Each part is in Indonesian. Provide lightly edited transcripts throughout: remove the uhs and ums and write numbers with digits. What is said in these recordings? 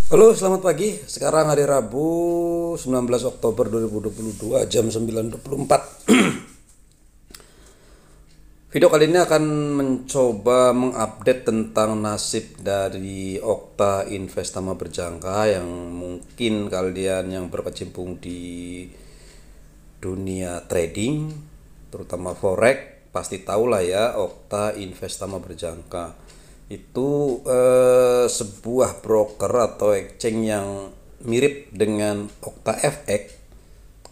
Halo, selamat pagi. Sekarang hari Rabu 19 Oktober 2022 jam 9.24. Video kali ini akan mencoba mengupdate tentang nasib dari Okta Investama Berjangka yang mungkin kalian yang berkecimpung di dunia trading, terutama forex, pasti tahu lah ya Okta Investama Berjangka. Itu sebuah broker atau exchange yang mirip dengan Okta FX.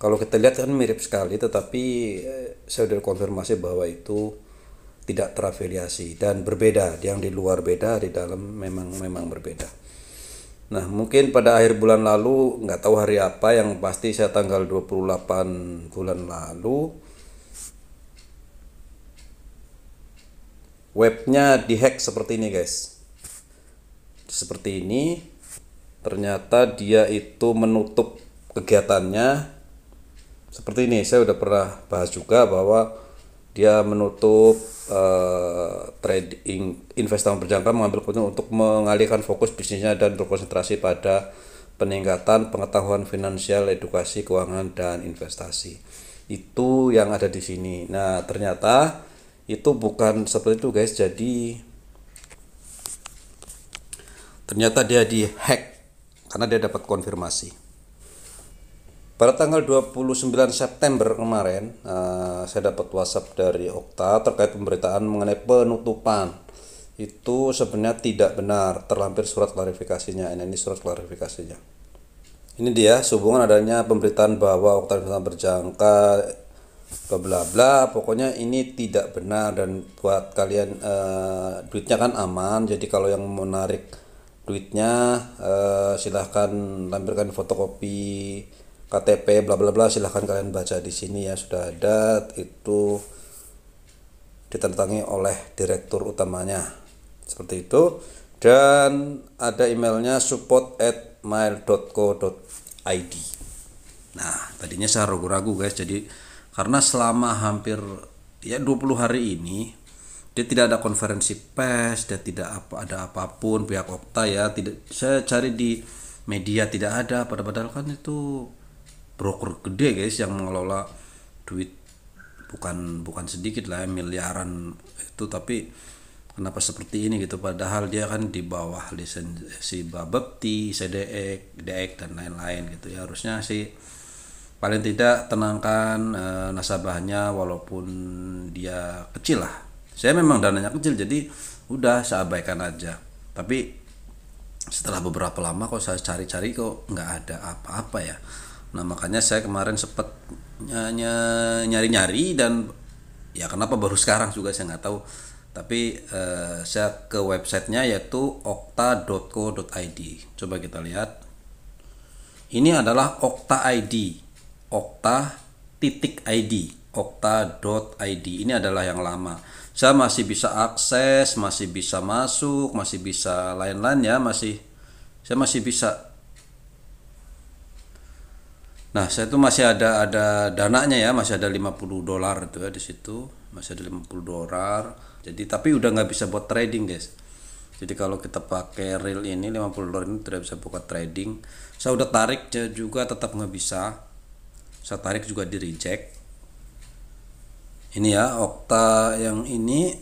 Kalau kita lihat kan mirip sekali, tetapi saya sudah konfirmasi bahwa itu tidak terafiliasi dan berbeda. Yang di luar beda, di dalam memang berbeda. Nah, mungkin pada akhir bulan lalu, nggak tahu hari apa, yang pasti saya tanggal 28 bulan lalu, webnya dihack seperti ini guys. Seperti ini, ternyata dia itu menutup kegiatannya. Seperti ini, saya udah pernah bahas juga bahwa dia menutup trading investasi berjangka, mengambil keputusan untuk mengalihkan fokus bisnisnya dan berkonsentrasi pada peningkatan pengetahuan finansial, edukasi keuangan dan investasi. Itu yang ada di sini. Nah, ternyata itu bukan seperti itu guys. Jadi ternyata dia dihack karena dia dapat konfirmasi. Pada tanggal 29 September kemarin, saya dapat WhatsApp dari Okta terkait pemberitaan mengenai penutupan. Itu sebenarnya tidak benar, terlampir surat klarifikasinya. Ini surat klarifikasinya. Ini dia sehubungan adanya pemberitaan bahwa Okta Investama Berjangka bla bla bla. Pokoknya ini tidak benar, dan buat kalian duitnya kan aman. Jadi kalau yang menarik duitnya silahkan lampirkan fotokopi KTP bla bla bla, silahkan kalian baca di sini ya, sudah ada itu ditandatangani oleh direktur utamanya seperti itu, dan ada emailnya support@mail.co.id. Nah, tadinya saya ragu-ragu guys, jadi karena selama hampir 20 hari ini dia tidak ada konferensi pers, dia tidak ada apapun pihak Okta ya, tidak, saya cari di media tidak ada, padahal kan itu broker gede guys yang mengelola duit bukan sedikit lah, miliaran itu, tapi kenapa seperti ini gitu, padahal dia kan di bawah lisensi Bapepti, CDX, DX dan lain-lain gitu ya. Harusnya sih paling tidak tenangkan nasabahnya walaupun dia kecil lah. Saya memang dananya kecil, jadi udah saya abaikan aja. Tapi setelah beberapa lama kok saya cari-cari kok nggak ada apa-apa ya. Nah, makanya saya kemarin sempat nyari-nyari, dan ya kenapa baru sekarang juga saya nggak tahu. Tapi saya ke websitenya yaitu okta.co.id. Coba kita lihat. Ini adalah Okta ID, Okta.id, Okta.id. Ini adalah yang lama. Saya masih bisa akses, masih bisa masuk, masih bisa lain-lain ya, saya masih bisa. Nah, saya tuh masih ada dananya ya, masih ada $50 itu ya di situ, masih ada $50. Jadi tapi udah nggak bisa buat trading guys. Jadi kalau kita pakai real ini $50 ini tidak bisa buat trading. Saya udah tarik juga tetap nggak bisa. Saya tarik juga di reject. Ini ya Okta yang ini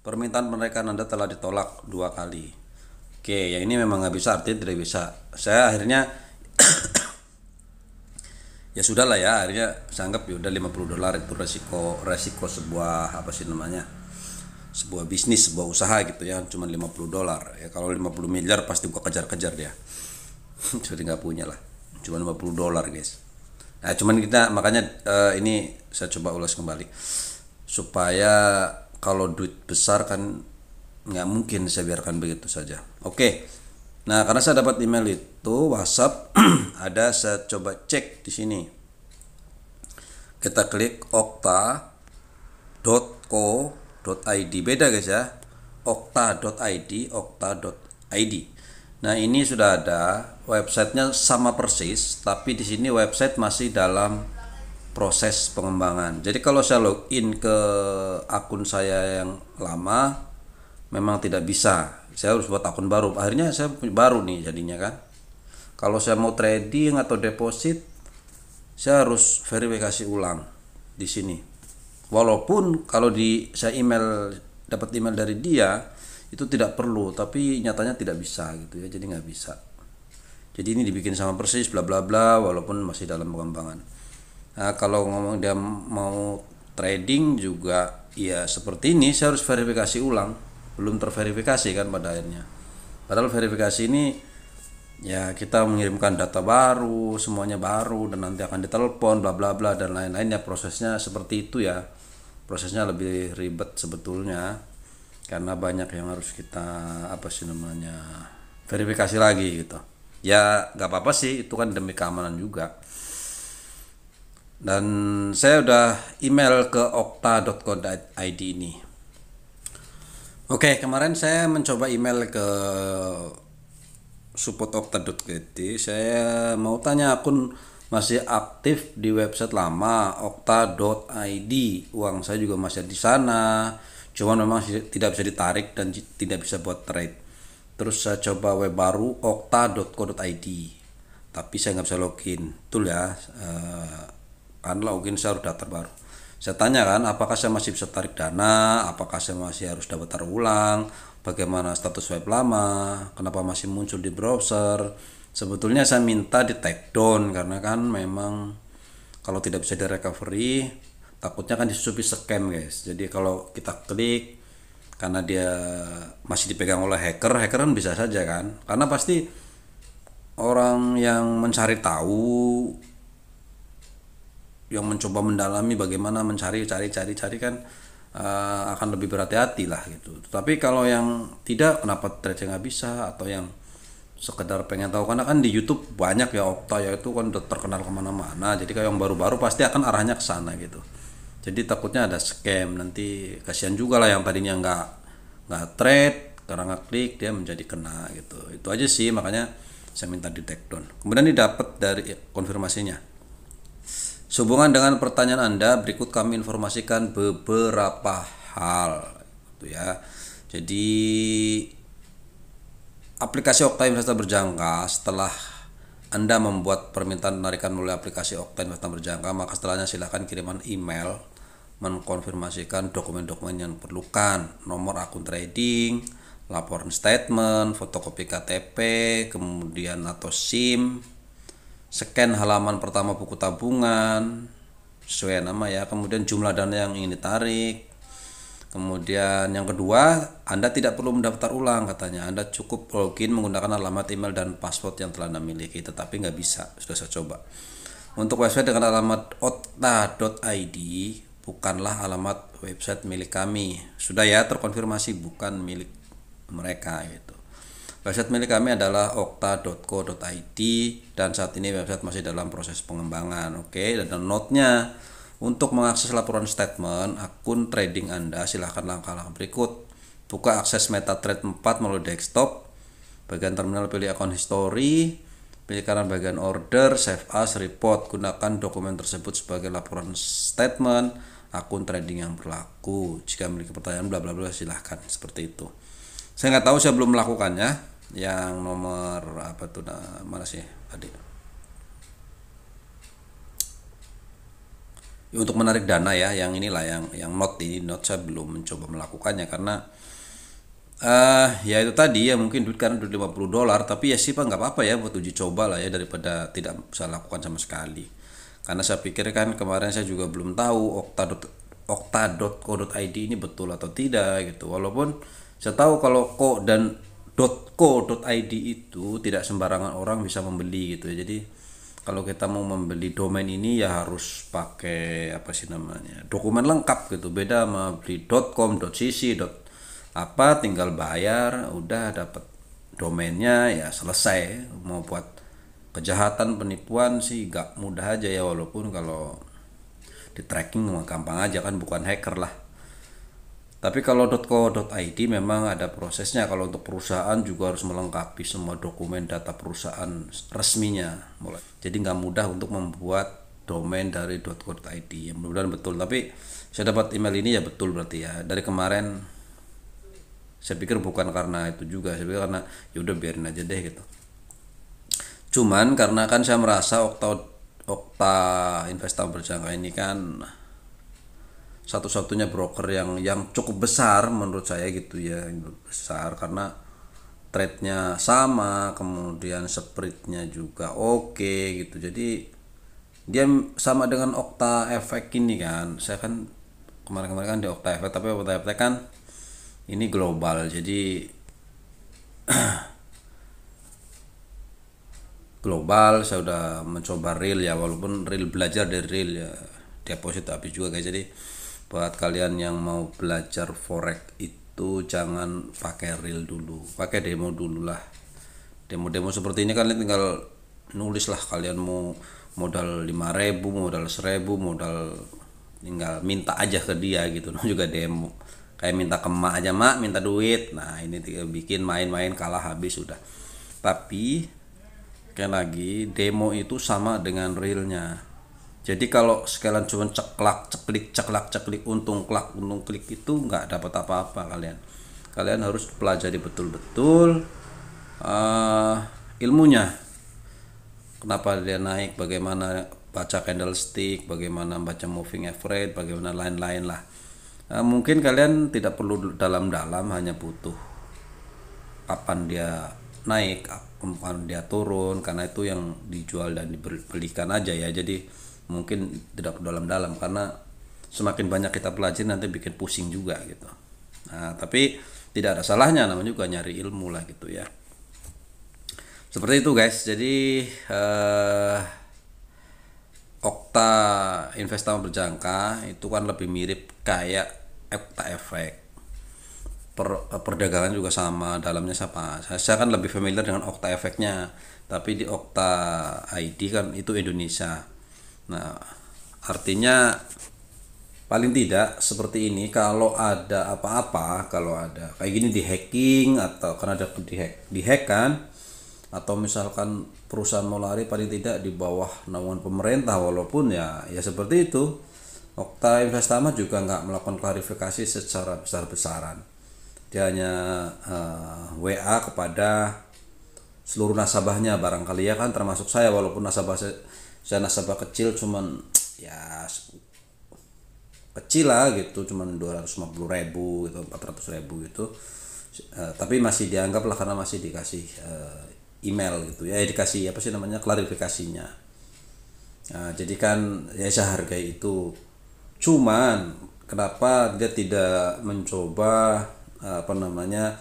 permintaan penarikan Anda telah ditolak 2 kali. Oke, yang ini memang nggak bisa, artinya tidak bisa. Saya akhirnya ya sudah lah ya, akhirnya saya anggap ya udah $50 itu resiko sebuah apa sih namanya, sebuah bisnis, sebuah usaha gitu ya, cuma $50 ya. Kalau 50 miliar pasti gua kejar-kejar dia. Jadi nggak punya lah, cuma $50 guys. Nah, cuman kita makanya ini saya coba ulas kembali supaya kalau duit besar kan nggak mungkin saya biarkan begitu saja. Oke. Nah, karena saya dapat email itu WhatsApp ada, saya coba cek di sini. Kita klik okta.co.id. Beda guys ya. Okta.id, okta.id. Nah, ini sudah ada websitenya sama persis, tapi di sini website masih dalam proses pengembangan. Jadi kalau saya login ke akun saya yang lama memang tidak bisa. Saya harus buat akun baru. Akhirnya saya baru nih jadinya kan. Kalau saya mau trading atau deposit, saya harus verifikasi ulang di sini. Walaupun kalau saya dapat email dari dia itu tidak perlu, tapi nyatanya tidak bisa gitu ya, jadi nggak bisa. Jadi ini dibikin sama persis bla bla bla, walaupun masih dalam pengembangan. Nah, kalau ngomong dia mau trading juga ya seperti ini, saya harus verifikasi ulang, belum terverifikasi kan pada akhirnya. Padahal verifikasi ini ya kita mengirimkan data baru, semuanya baru, dan nanti akan ditelepon bla bla bla dan lain-lainnya. Prosesnya seperti itu ya. Prosesnya lebih ribet sebetulnya karena banyak yang harus kita verifikasi lagi gitu. Ya nggak apa-apa sih, itu kan demi keamanan juga. Dan saya udah email ke okta.co.id ini. Oke, kemarin saya mencoba email ke support.okta.id. Saya mau tanya, akun masih aktif di website lama okta.id. Uang saya juga masih di sana. Cuman memang tidak bisa ditarik dan tidak bisa buat trade. Terus saya coba web baru okta.co.id. Tapi saya nggak bisa login. Betul ya. Kan login saya harus daftar baru. Saya tanya kan, apakah saya masih bisa tarik dana, apakah saya masih harus daftar ulang, bagaimana status web lama, kenapa masih muncul di browser. Sebetulnya saya minta di take down karena kan memang kalau tidak bisa di recovery takutnya kan disusupi scam guys. Jadi kalau kita klik karena dia masih dipegang oleh hacker kan bisa saja kan, karena pasti orang yang mencari tahu, yang mencoba mendalami bagaimana cari kan akan lebih berhati-hati lah gitu. Tapi kalau yang tidak, kenapa trade nggak bisa, atau yang sekedar pengen tahu, karena kan di YouTube banyak ya Okta ya, itu kan udah terkenal kemana-mana. Jadi kalau yang baru-baru pasti akan arahnya ke sana gitu. Jadi takutnya ada scam, nanti kasihan juga lah yang tadinya nggak trade karena nggak klik dia menjadi kena gitu. Itu aja sih, makanya saya minta di take down. Kemudian didapat dari konfirmasinya. Sehubungan dengan pertanyaan Anda, berikut kami informasikan beberapa hal gitu ya. Jadi aplikasi Okta Investasi Berjangka, setelah Anda membuat permintaan penarikan melalui aplikasi Okta Investasi Berjangka, maka setelahnya silakan kiriman email mengkonfirmasikan dokumen-dokumen yang diperlukan, nomor akun trading, laporan statement, fotokopi KTP, kemudian atau SIM, scan halaman pertama buku tabungan sesuai nama ya, kemudian jumlah dana yang ingin ditarik. Kemudian yang kedua, Anda tidak perlu mendaftar ulang katanya, Anda cukup login menggunakan alamat email dan password yang telah Anda miliki, tetapi nggak bisa, sudah saya coba. Untuk website dengan alamat okta.id bukanlah alamat website milik kami, sudah ya terkonfirmasi bukan milik mereka gitu. Website milik kami adalah okta.co.id dan saat ini website masih dalam proses pengembangan. Oke, dan note-nya, untuk mengakses laporan statement akun trading Anda, silahkan langkah-langkah berikut. Buka akses MetaTrader 4 melalui desktop. Bagian terminal pilih akun history. Pilih kanan bagian order, save as, report. Gunakan dokumen tersebut sebagai laporan statement akun trading yang berlaku. Jika memiliki pertanyaan bla bla bla silahkan, seperti itu. Saya nggak tahu, saya belum melakukannya. Yang nomor apa tuh, mana sih tadi? Untuk menarik dana ya, yang inilah yang note saya belum mencoba melakukannya karena ya itu tadi ya, mungkin duit karena duit $50, tapi ya sih Pak, nggak apa-apa ya buat uji coba lah ya, daripada tidak bisa lakukan sama sekali. Karena saya pikir kan kemarin saya juga belum tahu okta.co.id ini betul atau tidak gitu. Walaupun saya tahu kalau ko dan .co.id itu tidak sembarangan orang bisa membeli gitu ya. Jadi kalau kita mau membeli domain ini ya harus pakai dokumen lengkap gitu. Beda sama beli .com, .cc, tinggal bayar udah dapat domainnya ya selesai. Mau buat kejahatan penipuan sih gak mudah aja ya, walaupun kalau di tracking gampang aja kan, bukan hacker lah. Tapi kalau .co.id memang ada prosesnya. Kalau untuk perusahaan juga harus melengkapi semua dokumen data perusahaan resminya. Jadi nggak mudah untuk membuat domain dari .co.id. Ya, mudah-mudahan betul. Tapi saya dapat email ini ya betul berarti ya. Dari kemarin saya pikir bukan karena itu juga. Saya pikir karena ya udah biarin aja deh gitu. Cuman karena kan saya merasa Okta Investama Berjangka ini kan satu-satunya broker yang cukup besar menurut saya gitu ya, besar karena trade-nya sama, kemudian spread-nya juga oke gitu. Jadi dia sama dengan Okta Efek ini kan. Saya kan kemarin-kemarin kan di Okta Efek, tapi Okta Efek kan ini global. Jadi global saya udah mencoba real ya, walaupun real belajar dari real ya, deposit habis juga guys. Jadi buat kalian yang mau belajar forex itu jangan pakai real dulu, pakai demo dulu lah. Demo-demo seperti ini kalian tinggal nulis lah, kalian mau modal 5.000, modal 1.000, modal, tinggal minta aja ke dia gitu. Juga demo kayak minta ke emak aja, mak minta duit. Nah ini tinggal bikin main-main, kalah habis sudah. Tapi sekali lagi, demo itu sama dengan realnya. Jadi kalau sekalian cuma ceklak ceklik, untung klik itu nggak dapat apa-apa kalian. Kalian harus pelajari betul-betul ilmunya. Kenapa dia naik, bagaimana baca candlestick, bagaimana baca moving average, bagaimana lain-lain lah. Mungkin kalian tidak perlu dalam-dalam, hanya butuh kapan dia naik, kapan dia turun, karena itu yang dijual dan dibelikan aja ya. Jadi mungkin tidak perlu dalam-dalam, karena semakin banyak kita pelajari nanti bikin pusing juga gitu. Nah tapi tidak ada salahnya, namanya juga nyari ilmu lah gitu ya. Seperti itu guys. Jadi Okta Investama Berjangka itu kan lebih mirip kayak Okta Efek. Perdagangan juga sama, dalamnya sama. Saya kan lebih familiar dengan Okta Efeknya, tapi di Okta ID kan itu Indonesia. Nah artinya paling tidak seperti ini, kalau ada apa-apa, kalau ada kayak gini di hacking, atau kan ada di hack kan, atau misalkan perusahaan mau lari, paling tidak di bawah naungan pemerintah, walaupun ya seperti itu. Okta Investama juga nggak melakukan klarifikasi secara besar-besaran. Dia hanya WA kepada seluruh nasabahnya, barangkali ya kan, termasuk saya, walaupun saya nasabah kecil, cuman ya kecil lah gitu, cuman 250.000 gitu, 400.000 gitu, tapi masih dianggap lah, karena masih dikasih email gitu ya, dikasih apa sih namanya, klarifikasinya. Nah, jadi kan ya saya hargai itu. Cuman kenapa dia tidak mencoba apa namanya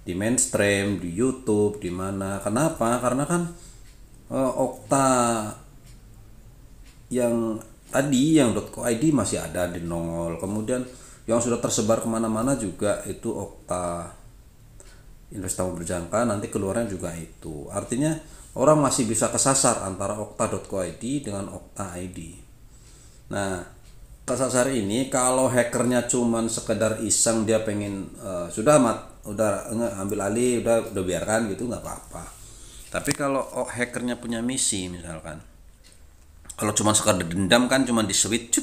di mainstream, di YouTube, di mana? Kenapa? Karena kan Okta yang tadi, yang .co.id masih ada di nongol, kemudian yang sudah tersebar kemana-mana juga itu Okta Investama Berjangka, nanti keluarnya juga itu. Artinya orang masih bisa kesasar antara okta.co.id dengan Okta ID. Nah kesasar ini kalau hackernya cuman sekedar iseng, dia pengen sudah ambil alih, udah biarkan gitu, nggak apa-apa. Tapi kalau hackernya punya misi, misalkan kalau cuma sekadar dendam kan, cuma di switch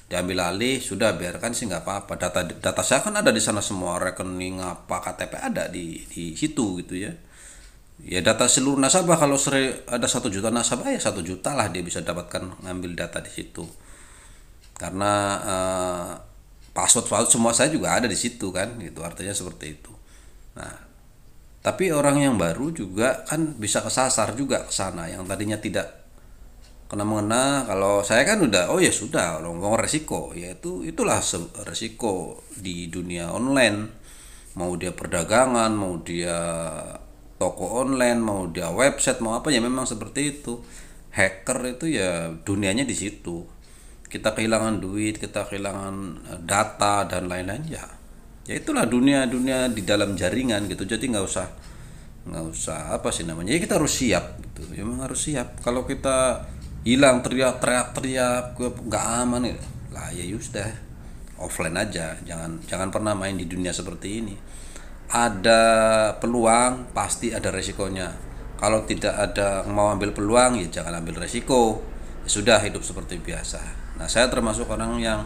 diambil alih, sudah biarkan sih, nggak apa-apa. Data saya kan ada di sana semua, rekening apa, KTP ada di situ gitu ya. Ya data seluruh nasabah, kalau ada 1 juta nasabah ya 1 juta lah dia bisa dapatkan, ngambil data di situ. Karena password semua saya juga ada di situ kan gitu, artinya seperti itu. Nah tapi orang yang baru juga kan bisa kesasar juga ke sana, yang tadinya tidak kena mengena. Kalau saya kan udah, oh ya sudah, ngomong resiko, yaitu itulah resiko di dunia online, mau dia perdagangan, mau dia toko online, mau dia website, mau apa ya, memang seperti itu. Hacker itu ya dunianya di situ. Kita kehilangan duit, kita kehilangan data dan lain-lain, ya itulah dunia di dalam jaringan gitu. Jadi nggak usah apa sih namanya, ya kita harus siap gitu, memang harus siap. Kalau kita hilang teriak nggak aman ya lah, ya sudah offline aja, jangan pernah main di dunia seperti ini. Ada peluang pasti ada resikonya, kalau tidak ada mau ambil peluang ya jangan ambil resiko, ya sudah hidup seperti biasa. Nah saya termasuk orang yang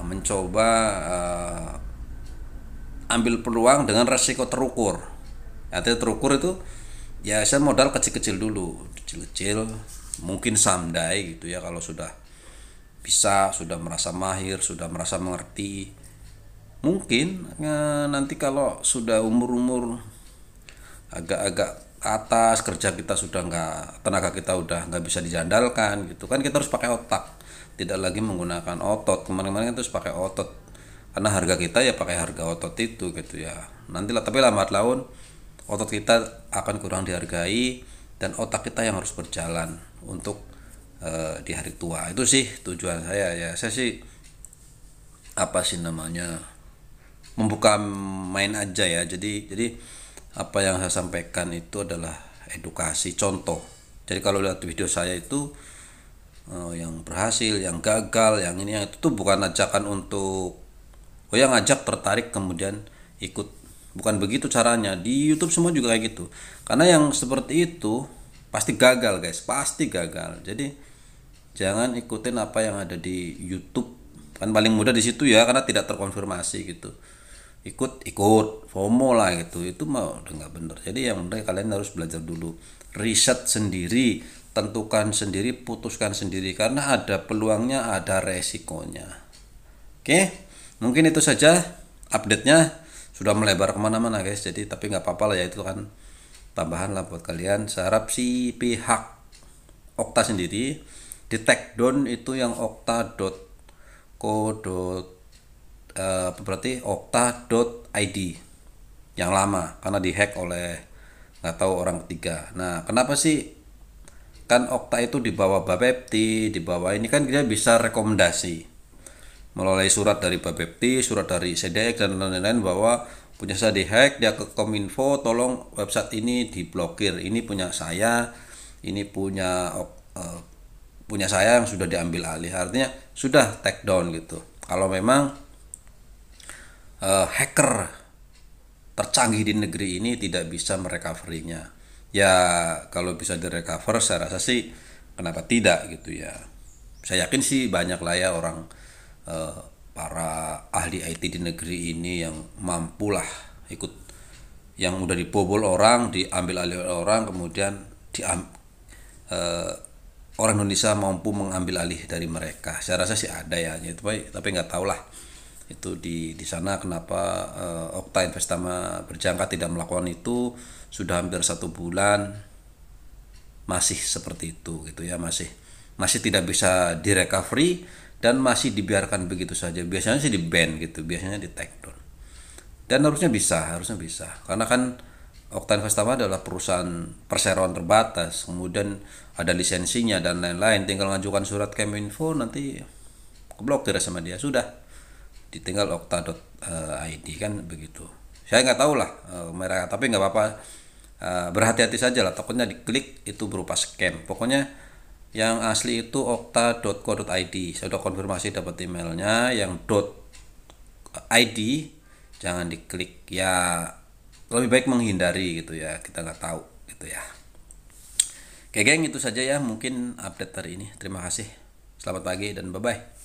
mencoba ambil peluang dengan resiko terukur. Artinya terukur itu ya saya modal kecil-kecil dulu, kecil-kecil, mungkin someday gitu ya, kalau sudah bisa, sudah merasa mahir, sudah merasa mengerti, mungkin nanti kalau sudah umur-umur agak-agak atas, kerja kita sudah nggak, tenaga kita udah nggak bisa dijandalkan gitu kan, kita harus pakai otak, tidak lagi menggunakan otot. Kemarin-kemarin kan terus pakai otot, karena harga kita ya pakai harga otot itu gitu ya. Nanti lah, tapi lambat laun otot kita akan kurang dihargai, dan otak kita yang harus berjalan untuk di hari tua. Itu sih tujuan saya ya. Saya sih apa sih namanya, membuka main aja ya. Jadi apa yang saya sampaikan itu adalah edukasi, contoh. Jadi kalau lihat video saya itu yang berhasil, yang gagal, yang ini, yang itu tuh bukan ajakan untuk yang ngajak tertarik kemudian ikut. Bukan begitu caranya. Di YouTube semua juga kayak gitu. Karena yang seperti itu pasti gagal, guys. Pasti gagal. Jadi jangan ikutin apa yang ada di YouTube. Kan paling mudah di situ ya, karena tidak terkonfirmasi gitu. Ikut FOMO lah gitu, itu mah udah nggak bener. Jadi yang bener kalian harus belajar dulu, riset sendiri, tentukan sendiri, putuskan sendiri, karena ada peluangnya, ada resikonya. Oke, mungkin itu saja update-nya. Sudah melebar kemana-mana guys, jadi tapi nggak apa-apa lah ya, itu kan tambahan lah buat kalian. Saya harap si pihak Okta sendiri di take down itu yang okta.co. Berarti okta.id yang lama, karena dihack oleh nggak tahu orang ketiga. Nah, kenapa sih, kan Okta itu di bawah Bapepti, di bawah ini kan dia bisa rekomendasi melalui surat dari Bapepti, surat dari CDX dan lain-lain, bahwa punya saya dihack, dia ke Kominfo, tolong website ini diblokir, ini punya saya, ini punya saya yang sudah diambil alih. Artinya sudah take down gitu. Kalau memang hacker tercanggih di negeri ini tidak bisa merecovery-nya, ya kalau bisa direcover saya rasa sih kenapa tidak gitu ya. Saya yakin sih banyak lah ya orang, para ahli IT di negeri ini yang mampu lah ikut, yang udah dibobol orang, diambil alih orang, kemudian orang Indonesia mampu mengambil alih dari mereka. Saya rasa sih ada ya, tapi nggak tahu lah itu di sana kenapa Okta Investama Berjangka tidak melakukan itu. Sudah hampir 1 bulan masih seperti itu gitu ya, masih tidak bisa direcovery dan masih dibiarkan begitu saja. Biasanya sih di ban gitu, biasanya di take down, dan harusnya bisa karena kan Okta Investama adalah perusahaan perseroan terbatas, kemudian ada lisensinya dan lain-lain. Tinggal ngajukan surat Keminfo, nanti keblokir sama dia, sudah ditinggal okta.id kan begitu. Saya nggak tahu lah mereka, tapi nggak apa-apa, berhati-hati saja lah, takutnya diklik itu berupa scam. Pokoknya yang asli itu okta.co.id. Saya udah konfirmasi dapat emailnya. Yang .id jangan diklik ya, lebih baik menghindari gitu ya, kita nggak tahu gitu ya. Oke geng, itu saja ya mungkin update hari ini. Terima kasih, selamat pagi dan bye bye.